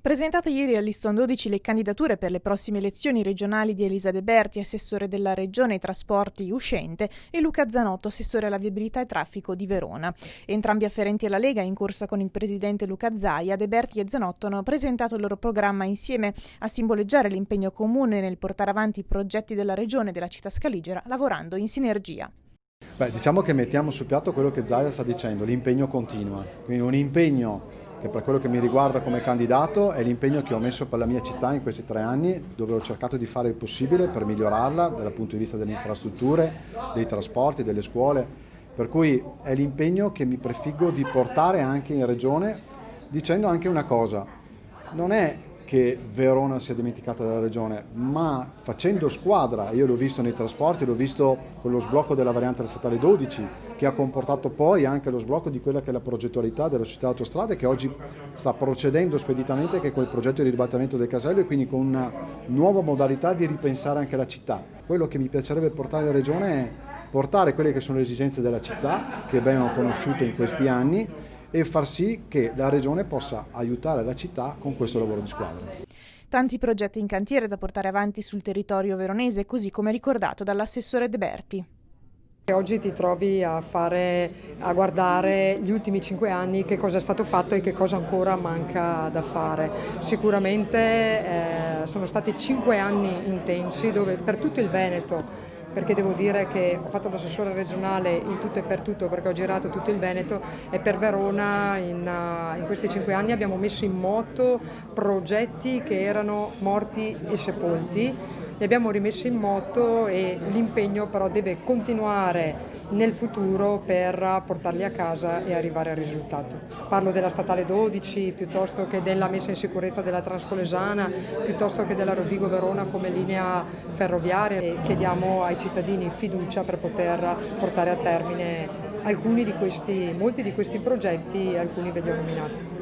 Presentate ieri all'Iston 12 le candidature per le prossime elezioni regionali di Elisa De Berti, assessore della Regione ai Trasporti uscente, e Luca Zanotto, assessore alla viabilità e traffico di Verona. Entrambi afferenti alla Lega, in corsa con il presidente Luca Zaia, De Berti e Zanotto hanno presentato il loro programma insieme a simboleggiare l'impegno comune nel portare avanti i progetti della Regione e della città scaligera, lavorando in sinergia. Diciamo che mettiamo sul piatto quello che Zaia sta dicendo, l'impegno continua, quindi un impegno che per quello che mi riguarda come candidato è l'impegno che ho messo per la mia città in questi 3 anni, dove ho cercato di fare il possibile per migliorarla dal punto di vista delle infrastrutture, dei trasporti, delle scuole, per cui è l'impegno che mi prefiggo di portare anche in regione, dicendo anche una cosa: non è che Verona sia dimenticata dalla regione, ma facendo squadra. Io l'ho visto nei trasporti, l'ho visto con lo sblocco della variante della statale 12, che ha comportato poi anche lo sblocco di quella che è la progettualità della società autostrade, che oggi sta procedendo speditamente anche con il progetto di ribaltamento del casello e quindi con una nuova modalità di ripensare anche la città. Quello che mi piacerebbe portare in regione è portare quelle che sono le esigenze della città, che abbiamo conosciuto in questi anni, e far sì che la regione possa aiutare la città con questo lavoro di squadra. Tanti progetti in cantiere da portare avanti sul territorio veronese, così come ricordato dall'assessore De Berti. Oggi ti trovi a guardare gli ultimi 5 anni, che cosa è stato fatto e che cosa ancora manca da fare. Sicuramente sono stati 5 anni intensi dove per tutto il Veneto, perché devo dire che ho fatto l'assessore regionale in tutto e per tutto, perché ho girato tutto il Veneto, e per Verona in questi 5 anni abbiamo messo in moto progetti che erano morti e sepolti. Li abbiamo rimessi in moto e l'impegno però deve continuare nel futuro per portarli a casa e arrivare al risultato. Parlo della statale 12, piuttosto che della messa in sicurezza della Transpolesana, piuttosto che della Rovigo-Verona come linea ferroviaria, e chiediamo ai cittadini fiducia per poter portare a termine molti di questi progetti, alcuni ve li ho nominati.